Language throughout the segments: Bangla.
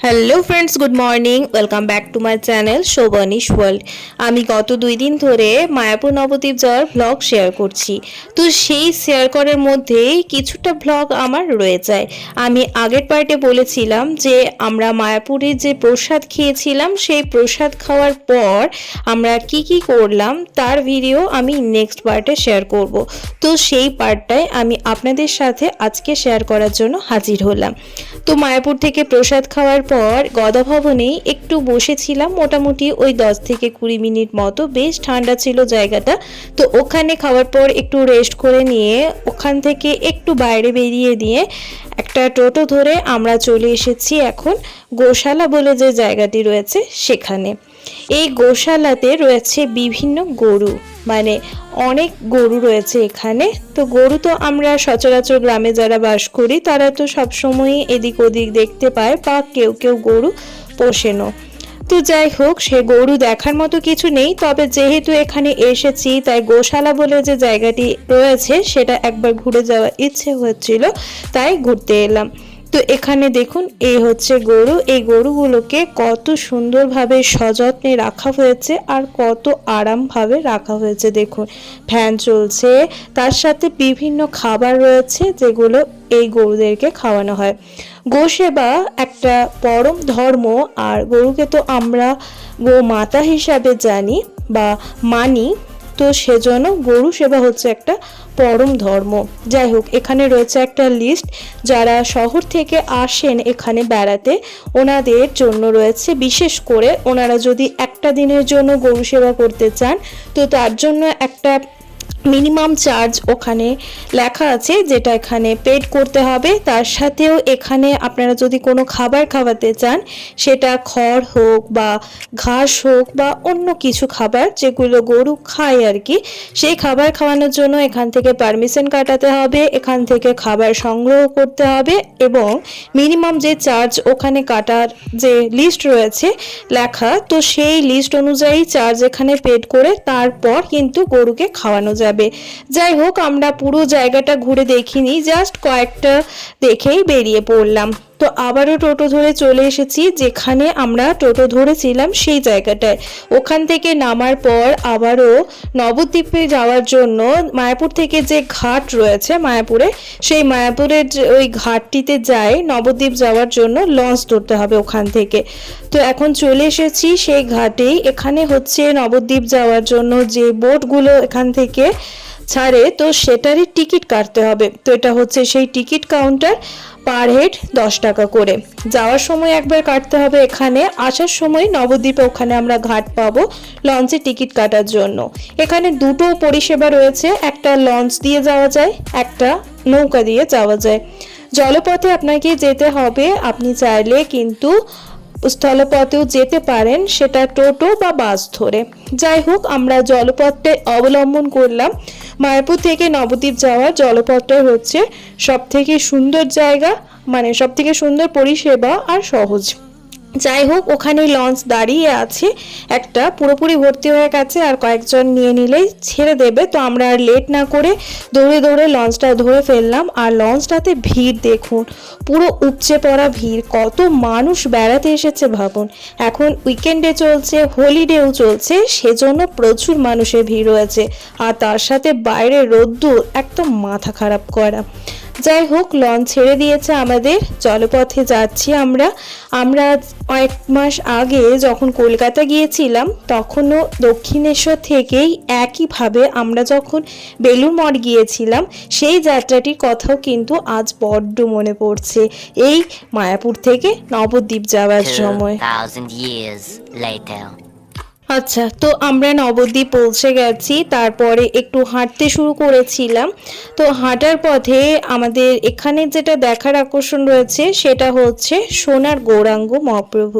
Hello friends, good morning. Welcome back to my channel Shobhanish world. আমি গত 2 দিন ধরে মায়াপুর নবদ্বীপ যাওয়ার ভ্লগ শেয়ার করছি। তো সেই শেয়ার করার মধ্যেই কিছুটা ভ্লগ আমার রয়ে যায়। আমি আগের পার্টে বলেছিলাম যে আমরা মায়াপুরে যে প্রসাদ খেয়েছিলাম, সেই প্রসাদ খাওয়ার পর আমরা কি করলাম তার ভিডিও আমি নেক্সট পার্টে শেয়ার করব। তো সেই পার্টটাই আমি আপনাদের সাথে আজকে শেয়ার করার জন্য হাজির হলাম। তো মায়াপুর থেকে প্রসাদ খাওয়ার পর গদা ভবনেই একটু বসেছিলাম, মোটামুটি ওই 10 থেকে 20 মিনিট মতো। বেশ ঠান্ডা ছিল জায়গাটা। তো ওখানে খাওয়ার পর একটু রেস্ট করে নিয়ে ওখান থেকে একটু বাইরে বেরিয়ে দিয়ে একটা টোটো ধরে আমরা চলে এসেছি এখন গোশালা বলে যে জায়গাটি রয়েছে সেখানে। এই গোশালাতে রয়েছে বিভিন্ন গরু, মানে অনেক গরু রয়েছে এখানে। তো গরু তো আমরা সচরাচর গ্রামে যারা বাস করি তারা তো সবসময়ই এদিক ওদিক দেখতে পায়, বা কেউ কেউ গরু পোষেনও। তো যাই হোক, সে গরু দেখার মতো কিছু নেই, তবে যেহেতু এখানে এসেছি তাই গোশালা বলে যে জায়গাটি রয়েছে সেটা একবার ঘুরে যাওয়ার ইচ্ছে হচ্ছিল, তাই ঘুরতে এলাম। তো এখানে দেখুন, এই হচ্ছে গরু। এই গরুগুলোকে কত সুন্দরভাবে সযত্নে রাখা হয়েছে আর কত আরামভাবে রাখা হয়েছে। দেখুন, ফ্যান চলছে, তার সাথে বিভিন্ন খাবার রয়েছে যেগুলো এই গরুদেরকে খাওয়ানো হয়। গোসেবা একটা পরম ধর্ম, আর গরুকে তো আমরা গোমাতা হিসাবে জানি বা মানি। তো সেজন্য গরু সেবা হচ্ছে একটা পরম ধর্ম। যাই হোক, এখানে রয়েছে একটা লিস্ট, যারা শহর থেকে আসেন এখানে বেড়াতে ওনাদের জন্য রয়েছে। বিশেষ করে ওনারা যদি একটা দিনের জন্য গরু সেবা করতে চান তো তার জন্য একটা মিনিমাম চার্জ ওখানে লেখা আছে, যেটা এখানে পেড করতে হবে। তার সাথেও এখানে আপনারা যদি কোনো খাবার খাওয়াতে চান, সেটা খড় হোক বা ঘাস হোক বা অন্য কিছু খাবার যেগুলো গরু খায় আর কি, সেই খাবার খাওয়ানোর জন্য এখান থেকে পারমিশন কাটাতে হবে, এখান থেকে খাবার সংগ্রহ করতে হবে, এবং মিনিমাম যে চার্জ ওখানে কাটার যে লিস্ট রয়েছে লেখা, তো সেই লিস্ট অনুযায়ী চার্জ এখানে পেড করে তারপর কিন্তু গরুকে খাওয়ানো যাবে। যাই হোক, আমরা পুরো জায়গাটা ঘুরে দেখিনি, জাস্ট কয়েকটা দেখেই বেরিয়ে পড়লাম। তো আবারও টোটো ধরে চলে এসেছি যেখানে আমরা টোটো ধরেছিলাম সেই জায়গাটায়। ওখান থেকে নামার পর আবারও নবদ্বীপে যাওয়ার জন্য মায়াপুর থেকে যে ঘাট রয়েছে মায়াপুরে, সেই মায়াপুরের ওই ঘাটটিতে যাই নবদ্বীপ যাওয়ার জন্য লঞ্চ ধরতে হবে ওখান থেকে। তো এখন চলে এসেছি সেই ঘাটেই। এখানে হচ্ছে নবদ্বীপ যাওয়ার জন্য যে বোটগুলো এখান থেকে ছাড়ে, তো সেটারই টিকিট কাটতে হবে। তো এটা হচ্ছে সেই টিকিট কাউন্টার, পার হেড 10 টাকা করে। যাওয়ার সময় একবার কাটতে হবে এখানে, আসার সময় নবদ্বীপে ওখানে আমরা ঘাট পাবো লঞ্চে টিকিট কাটার জন্য। এখানে দুটো পরিষেবা রয়েছে, একটা লঞ্চ দিয়ে যাওয়া যায়, একটা নৌকা দিয়ে যাওয়া যায়। জলপথে আপনাকে যেতে হবে, আপনি চাইলে কিন্তু স্থলপথেও যেতে পারেন, সেটা টোটো বা বাস ধরে। যাই হোক, আমরা জলপথটা অবলম্বন করলাম। মায়াপুর থেকে নবদ্বীপ যাওয়ার জলপথটা হচ্ছে সব থেকে সুন্দর জায়গা, মানে সব থেকে সুন্দর পরিষেবা আর সহজ। যাই হোক, ওখানে লঞ্চ দাঁড়িয়ে আছে, একটা পুরোপুরি ভর্তি হয়ে গেছে, আর কয়েকজন নিয়ে নিলেই ছেড়ে দেবে। তো আমরা আর লেট না করে দৌড়ে দৌড়ে লঞ্চটা ধরে ফেললাম। আর লঞ্চটাতে ভিড় দেখুন, পুরো উপচে পড়া ভিড়, কত মানুষ বেড়াতে এসেছে ভাবুন। এখন উইকেন্ডে চলছে, হলিডেও চলছে, সেজন্য প্রচুর মানুষের ভিড় রয়েছে। আর তার সাথে বাইরে রোদ্দুর একদম মাথা খারাপ করা। যাই হোক, লঞ্চ ছেড়ে দিয়েছে আমাদের, জলপথে যাচ্ছি আমরা। কয়েক মাস আগে যখন কলকাতা গিয়েছিলাম তখনও দক্ষিণেশ্বর থেকেই একইভাবে আমরা যখন বেলুড় মঠ গিয়েছিলাম, সেই যাত্রাটির কথাও কিন্তু আজ বড্ড মনে পড়ছে, এই মায়াপুর থেকে নবদ্বীপ যাওয়ার সময়। 2000 years later. আচ্ছা, তো আমরা নবদ্বীপ পৌঁছে গেছি, তারপরে একটু হাঁটতে শুরু করেছিলাম। তো হাঁটার পথে আমাদের এখানে যেটা দেখার আকর্ষণ রয়েছে সেটা হচ্ছে সোনার গৌরাঙ্গ মহাপ্রভু।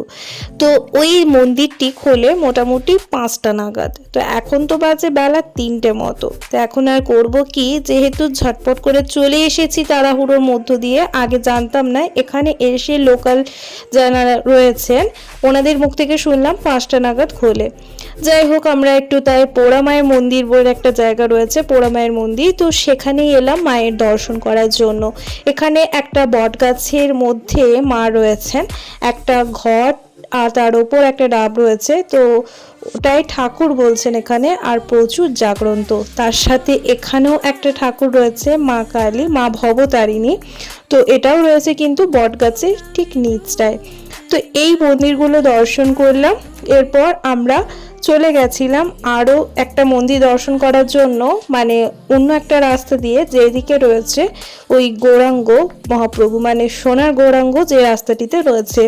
তো ওই মন্দিরটি খোলে মোটামুটি 5টা নাগাদ। তো এখন তো বাজে বেলা 3টে মতো। তো এখন আর করব কি, যেহেতু ঝটপট করে চলে এসেছি তাড়াহুড়োর মধ্য দিয়ে, আগে জানতাম না, এখানে এসে লোকাল যারা রয়েছেন ওনাদের মুখ থেকে শুনলাম 5টা নাগাদ খোলে। যাই হোক, আমরা একটু তাই পোড়া মায়ের মন্দির বলে একটা জায়গা রয়েছে, পোড়া মায়ের মন্দির, তো সেখানেই এলাম মায়ের দর্শন করার জন্য। এখানে একটা বট গাছের মধ্যে মা রয়েছেন, একটা ঘট আর তার ওপর একটা ডাব রয়েছে, তো ওটাই ঠাকুর বলছেন এখানে, আর প্রচুর জাগ্রন্ত। তার সাথে এখানেও একটা ঠাকুর রয়েছে, মা কালী, মা ভবতারিণী, তো এটাও রয়েছে কিন্তু বট গাছের ঠিক নিচটায়। তো এই মন্দিরগুলো দর্শন করলাম। এরপর আমরা চলে গেছিলাম আরও একটা মন্দির দর্শন করার জন্য, মানে অন্য একটা রাস্তা দিয়ে, যেদিকে রয়েছে ওই গৌরাঙ্গ মহাপ্রভু, মানে সোনার গৌরাঙ্গ যে রাস্তাটিতে রয়েছে।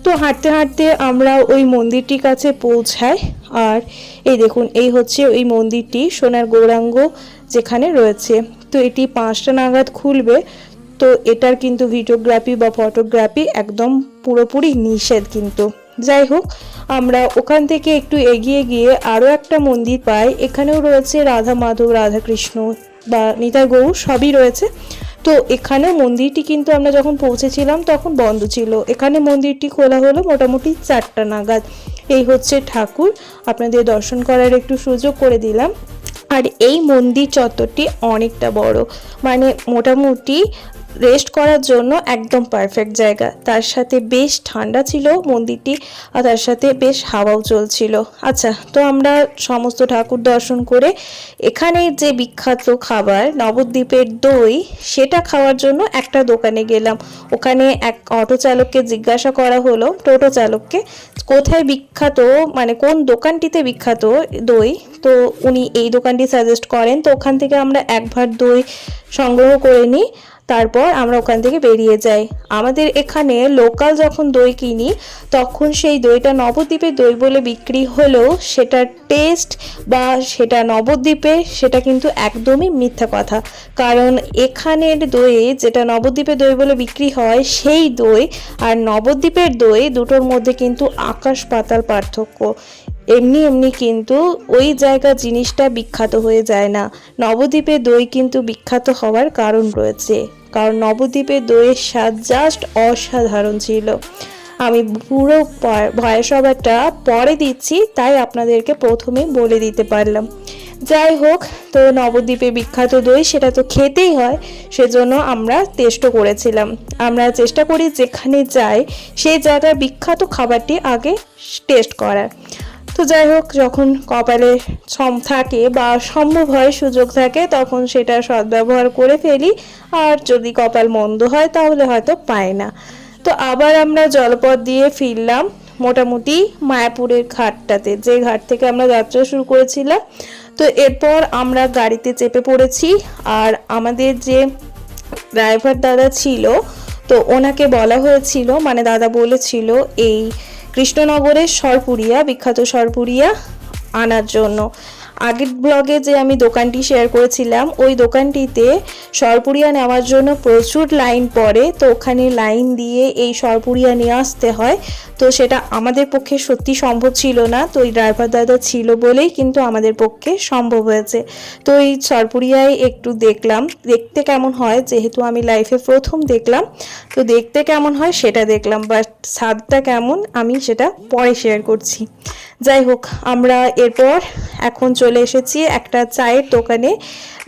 তো হাঁটতে হাঁটতে আমরা ওই মন্দিরটির কাছে পৌঁছাই। আর এই দেখুন, এই হচ্ছে ওই মন্দিরটি, সোনার গৌরাঙ্গ যেখানে রয়েছে। তো এটি 5টা নাগাদ খুলবে, তো এটার কিন্তু ভিডিওগ্রাফি বা ফটোগ্রাফি একদম পুরোপুরি নিষেধ কিন্তু। যাই হোক, আমরা ওখান থেকে একটু এগিয়ে গিয়ে আরও একটা মন্দির পাই। এখানেও রয়েছে রাধা মাধব, রাধা কৃষ্ণ বা নিতাই গৌর সবই রয়েছে। তো এখানে মন্দিরটি কিন্তু আমরা যখন পৌঁছেছিলাম তখন বন্ধ ছিল। এখানে মন্দিরটি খোলা হলো মোটামুটি 4টা নাগাদ। এই হচ্ছে ঠাকুর, আপনাদের দর্শন করার একটু সুযোগ করে দিলাম। আর এই মন্দির চত্বরটি অনেকটা বড়, মানে মোটামুটি রেস্ট করার জন্য একদম পারফেক্ট জায়গা। তার সাথে বেশ ঠান্ডা ছিল মন্দিরটি, আর তার সাথে বেশ হাওয়াও চলছিল। আচ্ছা, তো আমরা সমস্ত ঠাকুর দর্শন করে এখানে যে বিখ্যাত খাবার নবদ্বীপের দই, সেটা খাওয়ার জন্য একটা দোকানে গেলাম। ওখানে এক অটো চালককে জিজ্ঞাসা করা হলো, টোটো চালককে, কোথায় বিখ্যাত, মানে কোন দোকানটিতে বিখ্যাত দই, তো উনি এই দোকানটি সাজেস্ট করেন। তো ওখান থেকে আমরা এক ভাঁড় দই সংগ্রহ করে নিই, তারপর আমরা ওখান থেকে বেরিয়ে যাই। আমাদের এখানে লোকাল যখন দই কিনি তখন সেই দইটা নবদ্বীপের দই বলে বিক্রি হলেও সেটার টেস্ট বা সেটা নবদ্বীপে, সেটা কিন্তু একদমই মিথ্যা কথা। কারণ এখানের দই, যেটা নবদ্বীপের দই বলে বিক্রি হয়, সেই দই আর নবদ্বীপের দই দুটোর মধ্যে কিন্তু আকাশ পাতাল পার্থক্য। এমনি এমনি কিন্তু ওই জায়গা জিনিসটা বিখ্যাত হয়ে যায় না। নবদ্বীপের দই কিন্তু বিখ্যাত হওয়ার কারণ রয়েছে, কারণ নবদ্বীপের দইয়ের স্বাদ জাস্ট অসাধারণ ছিল। আমি পুরো ভয়েস ওভারটা পরে দিচ্ছি, তাই আপনাদেরকে প্রথমেই বলে দিতে পারলাম। যাই হোক, তো নবদ্বীপে বিখ্যাত দই সেটা তো খেতেই হয়, সেজন্য আমরা টেস্টও করেছিলাম। আমরা চেষ্টা করি যেখানে যাই সেই জায়গার বিখ্যাত খাবারটি আগে টেস্ট করার। তো যাই হোক, যখন কপালে থাকে বা সম্ভব হয়, সুযোগ থাকে, তখন সেটা সদ্ব্যবহার করে ফেলি। আর যদি কপাল মন্দ হয় তাহলে হয়তো পাই না। তো আবার আমরা জলপথ দিয়ে ফিরলাম মোটামুটি মায়াপুরের ঘাটটাতে, যে ঘাট থেকে আমরা যাত্রা শুরু করেছিলাম। তো এরপর আমরা গাড়িতে চেপে পড়েছি। আর আমাদের যে ড্রাইভার দাদা ছিল, তো ওনাকে বলা হয়েছিল, মানে দাদা বলেছিল এই কৃষ্ণনগরের সরপুরিয়া, বিখ্যাত সরপুরিয়া আনার জন্য। আগের ব্লগে যে আমি দোকানটি শেয়ার করেছিলাম, ওই দোকানটিতে সরপুরিয়া নেওয়ার জন্য প্রচুর লাইন পড়ে, তো ওখানে লাইন দিয়ে এই সরপুরিয়া নিয়ে আসতে হয়। তো সেটা আমাদের পক্ষে সত্যি সম্ভব ছিল না, তো ওই ড্রাইভার দাদা ছিল বলেই কিন্তু আমাদের পক্ষে সম্ভব হয়েছে। তো এই সরপুরিয়ায় একটু দেখলাম, দেখতে কেমন হয়, যেহেতু আমি লাইফে প্রথম দেখলাম, তো দেখতে কেমন হয় সেটা দেখলাম, বাট স্বাদটা কেমন আমি সেটা পরে শেয়ার করছি। যাই হোক, আমরা এরপর এখন চলে এসেছি একটা চায়ের দোকানে।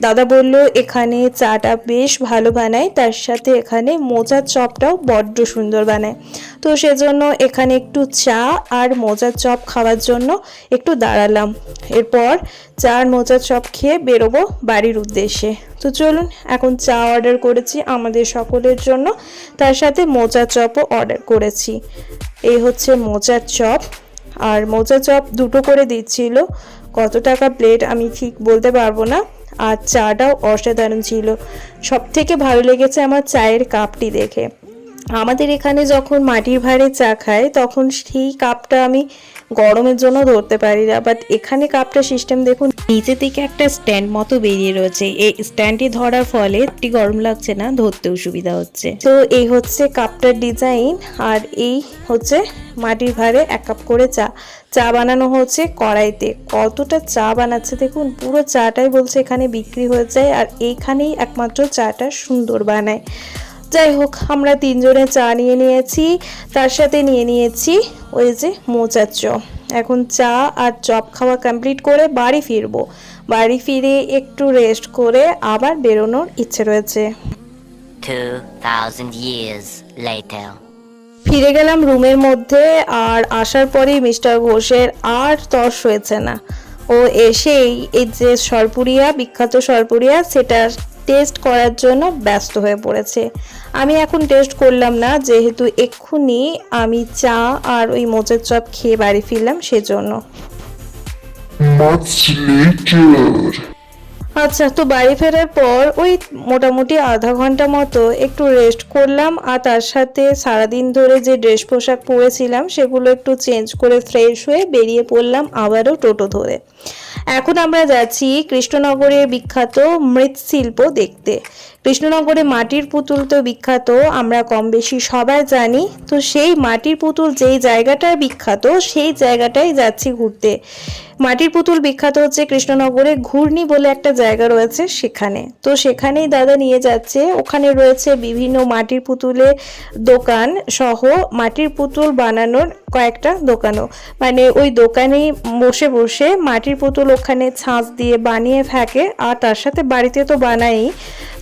দাদা বলল এখানে চাটা বেশ ভালো বানায়, তার সাথে এখানে মোচার চপটাও বড্ড সুন্দর বানায়। তো সেজন্য এখানে একটু চা আর মোচার চপ খাওয়ার জন্য একটু দাঁড়ালাম। এরপর চা আর মোচার চপ খেয়ে বেরোবো বাড়ির উদ্দেশ্যে। তো চলুন, এখন চা অর্ডার করেছি আমাদের সকলের জন্য, তার সাথে মোচার চপও অর্ডার করেছি। এই হচ্ছে মোচার চপ, আর মোচা চপ দুটো করে দিচ্ছিল। কত টাকা প্লেট আমি ঠিক বলতে পারবো না। আর চাটাও অসাধারণ ছিল। সব থেকে ভালো লেগেছে আমার চায়ের কাপটি দেখে। আমাদের এখানে যখন মাটির ভাঁড়ে চা খাই তখন সেই কাপটা আমি গরমের জন্য ধরতে পারি না, বাট এখানে কাপটা সিস্টেম দেখুন, নিচে থেকে একটা স্ট্যান্ড মতো বেরিয়ে রয়েছে। এই স্ট্যান্ডটি ধরার ফলে একটি গরম লাগছে না, ধরতেও সুবিধা হচ্ছে। তো এই হচ্ছে কাপটার ডিজাইন, আর এই হচ্ছে মাটির ভাঁড়ে 1 কাপ করে চা বানানো হচ্ছে কড়াইতে। কতটা চা বানাচ্ছে দেখুন, পুরো চাটাই বলছে এখানে বিক্রি হয়ে যায়, আর এইখানেই একমাত্র চাটা সুন্দর বানায়। যাই হোক, আমরা 3 জনে চা নিয়ে নিয়েছি, তার সাথে নিয়ে নিয়েছি ওই যে মোচার চপ। এখন চা আর চপ খাওয়া কমপ্লিট করে বাড়ি ফিরবো। বাড়ি ফিরে একটু রেস্ট করে আবার বেরোনোর ইচ্ছে রয়েছে। 2,000 years later. ফিরে গেলাম রুমের মধ্যে, আর আসার পরেই মিস্টার ঘোষের আর তর্স হয়েছে না। ও এসেই এই যে সরপুরিয়া, বিখ্যাত সরপুরিয়া, সেটা টেস্ট করার জন্য ব্যস্ত হয়ে পড়েছে। আমি এখন টেস্ট করলাম না, যেহেতু এক্ষুনি আমি চা আর ওই মোচের চপ খেয়ে বাড়ি ফিরলাম সেজন্য। Much later. আচ্ছা, তো বাড়ি ফেরার পর ওই মোটামুটি আধা ঘন্টা মতো একটু রেস্ট করলাম, আর তার সাথে সারাদিন ধরে যে ড্রেস পোশাক পরেছিলাম সেগুলো একটু চেঞ্জ করে ফ্রেশ হয়ে বেরিয়ে পড়লাম আবারও টোটো ধরে। এখন আমরা যাচ্ছি কৃষ্ণনগরের বিখ্যাত মৃৎশিল্প দেখতে। কৃষ্ণনগরে মাটির পুতুল তো বিখ্যাত, আমরা কম বেশি সবাই জানি। তো সেই মাটির পুতুল যেই জায়গাটায় বিখ্যাত সেই জায়গাটায় যাচ্ছি ঘুরতে। মাটির পুতুল বিখ্যাত হচ্ছে কৃষ্ণনগরে ঘূর্ণি বলে একটা জায়গা রয়েছে সেখানে। তো সেখানেই দাদা নিয়ে যাচ্ছে। ওখানে রয়েছে বিভিন্ন মাটির পুতুলের দোকান সহ মাটির পুতুল বানানোর কয়েকটা দোকানও, মানে ওই দোকানেই বসে বসে মাটির পুতুল ওখানে ছাঁচ দিয়ে বানিয়ে থাকে, আর তার সাথে বাড়িতে তো বানাই।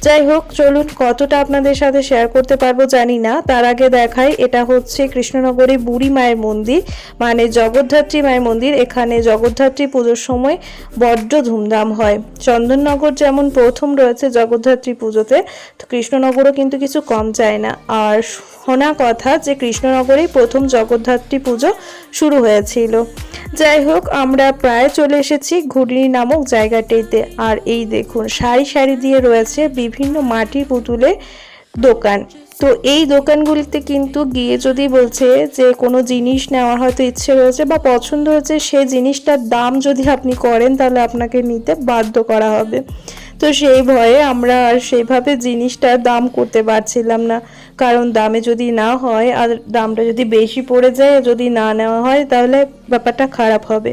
যাই হোক, চলুন কতটা আপনাদের সাথে শেয়ার করতে পারবো জানি না। তার আগে দেখাই, এটা হচ্ছে কৃষ্ণনগরে বুড়ি মায়ের মন্দির, মানে জগদ্ধাত্রী মায়ের মন্দির। এখানে জগদ্ধাত্রী পুজোর সময় বড্ড ধুমধাম হয়। চন্দননগর যেমন প্রথম রয়েছে জগদ্ধাত্রী পুজোতে, তো কৃষ্ণনগরও কিন্তু কিছু কম যায় না। আর শোনা কথা যে কৃষ্ণনগরেই প্রথম জগদ্ধাত্রী পুজো শুরু হয়েছিল। যাই হোক, আমরা প্রায় চলে এসেছি ঘুর্ণি নামক জায়গাটিতে। আর এই দেখুন, সারি সারি দিয়ে রয়েছে বিভিন্ন মাটির পুতুলের দোকান। তো এই দোকানগুলিতে কিন্তু গিয়ে যদি বলছে যে কোনো জিনিস নেওয়ার হয়তো ইচ্ছে রয়েছে বা পছন্দ হয়েছে, সেই জিনিসটার দাম যদি আপনি করেন তাহলে আপনাকে নিতে বাধ্য করা হবে। তো সেই ভয়ে আমরা আর সেইভাবে জিনিসটার দাম করতে পারছিলাম না, কারণ দামে যদি না হয় আর দামটা যদি বেশি পড়ে যায়, যদি না নেওয়া হয় তাহলে ব্যাপারটা খারাপ হবে।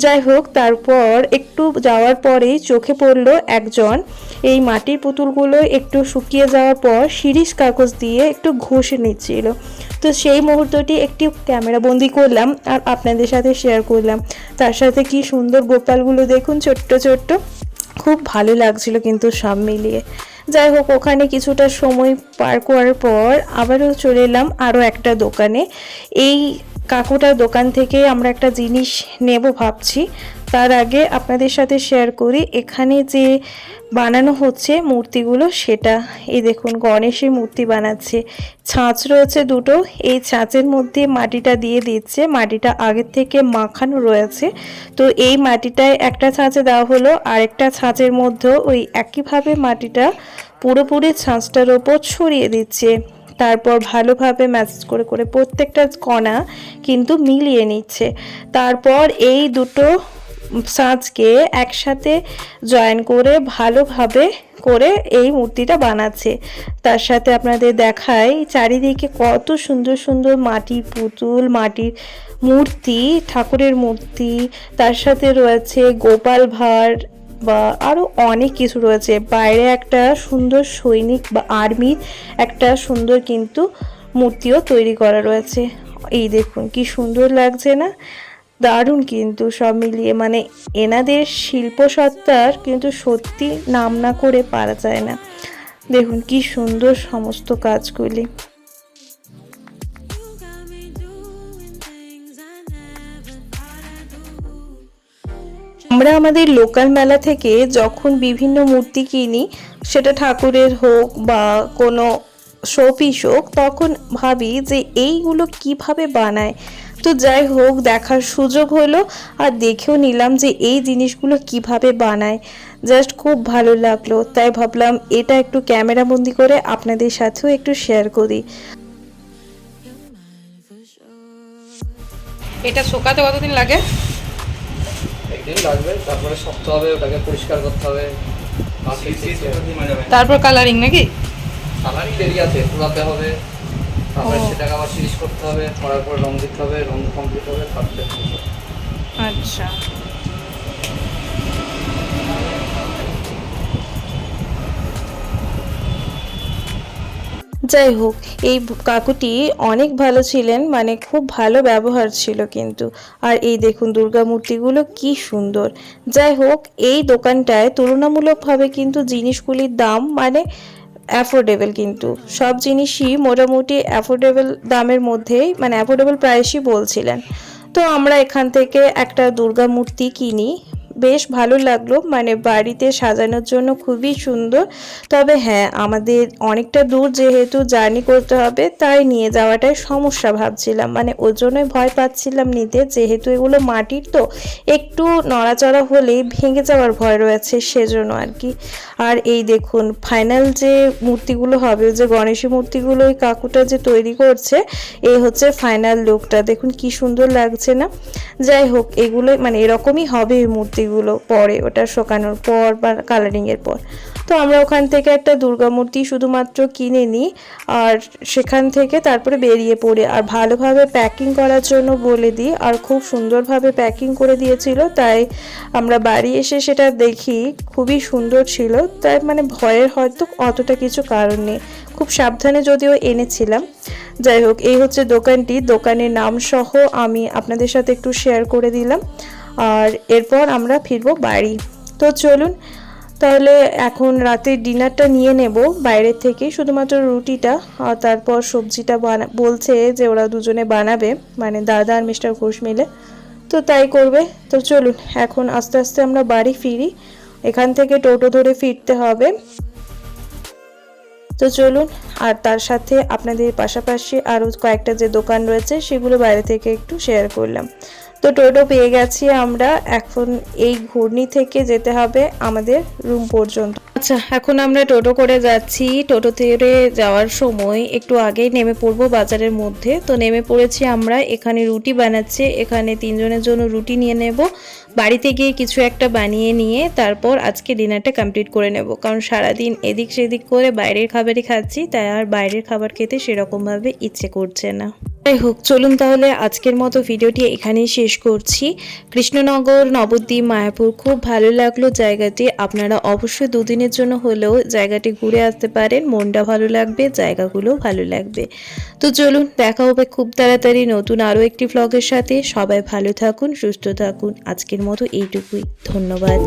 যাই হোক, তারপর একটু যাওয়ার পরেই চোখে পড়লো একজন এই মাটির পুতুলগুলো একটু শুকিয়ে যাওয়ার পর শিরিষ কাগজ দিয়ে একটু ঘষে নিচ্ছিল। তো সেই মুহূর্তটি একটি ক্যামেরা বন্দি করলাম আর আপনাদের সাথে শেয়ার করলাম। তার সাথে কি সুন্দর গোপালগুলো দেখুন, ছোট্ট ছোট্ট, খুব ভালো লাগছিল কিন্তু সব মিলিয়ে। যাই হোক, ওখানে কিছুটা সময় পার করার পর আবারও চলে এলাম আরও একটা দোকানে। এই কাকুটার দোকান থেকে আমরা একটা জিনিস নেব ভাবছি। তার আগে আপনাদের সাথে শেয়ার করি এখানে যে বানানো হচ্ছে মূর্তিগুলো সেটা। এই দেখুন, গণেশের মূর্তি বানাচ্ছে। ছাঁচ রয়েছে দুটো, এই ছাঁচের মধ্যে মাটিটা দিয়ে দিচ্ছে। মাটিটা আগের থেকে মাখানো রয়েছে। তো এই মাটিটায় একটা ছাঁচে দেওয়া হলো, আরেকটা ছাঁচের মধ্যেও ওই একইভাবে মাটিটা পুরোপুরি ছাঁচটার ওপর ছড়িয়ে দিচ্ছে। তারপর ভালোভাবে ম্যাসেজ করে করে প্রত্যেকটা কণা কিন্তু মিলিয়ে নিচ্ছে। তারপর এই দুটো ছাঁচকে একসাথে জয়েন করে ভালোভাবে করে এই মূর্তিটা বানাচ্ছে। তার সাথে আপনাদের দেখাই চারিদিকে কত সুন্দর সুন্দর মাটির পুতুল, মাটির মূর্তি, ঠাকুরের মূর্তি, তার সাথে রয়েছে গোপাল ভাঁড় বা আরও অনেক কিছু রয়েছে। বাইরে একটা সুন্দর সৈনিক বা আর্মির একটা সুন্দর কিন্তু মূর্তিও তৈরি করা রয়েছে। এই দেখুন কি সুন্দর লাগছে না? দারুণ কিন্তু সব মিলিয়ে, মানে এনাদের শিল্পসত্তার কিন্তু সত্যি নাম না করে পারা যায় না। দেখুন কি সুন্দর সমস্ত কাজগুলি। আমরা আমাদের লোকাল মেলা থেকে যখন বিভিন্ন মূর্তি কিনি, সেটা ঠাকুরের হোক বা কোনো শোপিস হোক, তখন ভাবি যে এইগুলো কিভাবে বানায়। তো যাই হোক, দেখার সুযোগ হলো আর দেখেও নিলাম যে এই জিনিসগুলো কিভাবে বানায়। জাস্ট খুব ভালো লাগলো, তাই ভাবলাম এটা একটু ক্যামেরা বন্দি করে আপনাদের সাথেও একটু শেয়ার করি। এটা শুকাতে কতদিন লাগে? একদিন লাগবে, তারপরে শক্ত হবে, ওটাকে পরিষ্কার করতে হবে, তারপর কালারিং নাকি? কালারই দেরি আছে, পোড়াতে হবে, তারপরে সেটাকে আবার সিরিজ করতে হবে, করার পর রং দিতে হবে, রং কমপ্লিট হবে, তারপরে আচ্ছা, যাই হোক, এই কাকুটি অনেক ভালো ছিলেন, মানে খুব ভালো ব্যবহার ছিল কিন্তু। আর এই দেখুন দুর্গা মূর্তিগুলো কি সুন্দর। যাই হোক, এই দোকানটায় তুলনামূলকভাবে কিন্তু জিনিসগুলির দাম মানে অ্যাফোর্ডেবল, কিন্তু সব জিনিসই মোটামুটি অ্যাফোর্ডেবল দামের মধ্যেই, মানে অ্যাফোর্ডেবল প্রাইসই বলছিলেন। তো আমরা এখান থেকে একটা দুর্গা মূর্তি কিনি, বেশ ভালো লাগলো, মানে বাড়িতে সাজানোর জন্য খুবই সুন্দর। তবে হ্যাঁ, আমাদের অনেকটা দূর যেহেতু জার্নি করতে হবে, তাই নিয়ে যাওয়াটাই সমস্যা ভাবছিলাম, মানে ওর জন্যই ভয় পাচ্ছিলাম নিতে, যেহেতু এগুলো মাটির তো একটু নড়াচড়া হলেই ভেঙে যাওয়ার ভয় রয়েছে, সেজন্য আর কি। আর এই দেখুন ফাইনাল যে মূর্তিগুলো হবে, যে গণেশের মূর্তিগুলো ওই কাকুটা যে তৈরি করছে, এই হচ্ছে ফাইনাল লুকটা। দেখুন কি সুন্দর লাগছে না? যাই হোক, এগুলো মানে এরকমই হবে এই মূর্তিগুলো পরে, ওটা শোকানোর পর বা কালারিংয়ের পর। তো আমরা ওখান থেকে একটা দুর্গা মূর্তি শুধুমাত্র কিনে নিই, আর সেখান থেকে তারপরে বেরিয়ে পড়ি। আর ভালোভাবে প্যাকিং করার জন্য বলে দিই, আর খুব সুন্দরভাবে প্যাকিং করে দিয়েছিল, তাই আমরা বাড়ি এসে সেটা দেখি খুবই সুন্দর ছিল, তাই মানে ভয়ের হয়তো অতটা কিছু কারণ নেই, খুব সাবধানে যদিও এনেছিলাম। যাই হোক, এই হচ্ছে দোকানটি, দোকানের নাম সহ আমি আপনাদের সাথে একটু শেয়ার করে দিলাম। আর এরপর আমরা ফিরবো বাড়ি। তো চলুন তাহলে এখন রাতের ডিনারটা নিয়ে নেব বাইরের থেকে, শুধুমাত্র রুটিটা, আর তারপর সবজিটা বলছে যে ওরা দুজনে বানাবে, মানে দাদা আর মিস্টার ঘোষ মিলে, তো তাই করবে। তো চলুন এখন আস্তে আস্তে আমরা বাড়ি ফিরি, এখান থেকে টোটো ধরে ফিরতে হবে। তো চলুন, আর তার সাথে আপনাদের পাশাপাশি আরও কয়েকটা যে দোকান রয়েছে সেগুলো বাইরে থেকে একটু শেয়ার করলাম। তো টোটো পেয়ে গেছি আমরা, এখন এই ঘূর্ণি থেকে যেতে হবে আমাদের রুম পর্যন্ত। আচ্ছা, এখন আমরা টোটো করে যাচ্ছি। টোটো থেকে যাওয়ার সময় একটু আগেই নেমে পড়বো বাজারের মধ্যে। তো নেমে পড়েছি আমরা, এখানে রুটি বানাচ্ছে, এখানে 3 জনের জন্য রুটি নিয়ে নেব, বাড়িতে গিয়ে কিছু একটা বানিয়ে নিয়ে তারপর আজকে ডিনারটা কমপ্লিট করে নেব, কারণ সারাদিন এদিক সেদিক করে বাইরের খাবারই খাচ্ছি, তাই আর বাইরের খাবার খেতে সেরকমভাবে ইচ্ছে করছে না। যাই হোক, চলুন তাহলে আজকের মতো ভিডিওটি এখানেই শেষ করছি। কৃষ্ণনগর নবদ্বীপ মায়াপুর খুব ভালো লাগলো জায়গাটি, আপনারা অবশ্যই 2 দিনের জন্য হলেও জায়গাটি ঘুরে আসতে পারেন, মনটা ভালো লাগবে, জায়গাগুলো ভালো লাগবে। তো চলুন দেখা হবে খুব তাড়াতাড়ি নতুন আরও একটি ভ্লগের সাথে। সবাই ভালো থাকুন, সুস্থ থাকুন, আজকের মতো এইটুকুই, ধন্যবাদ।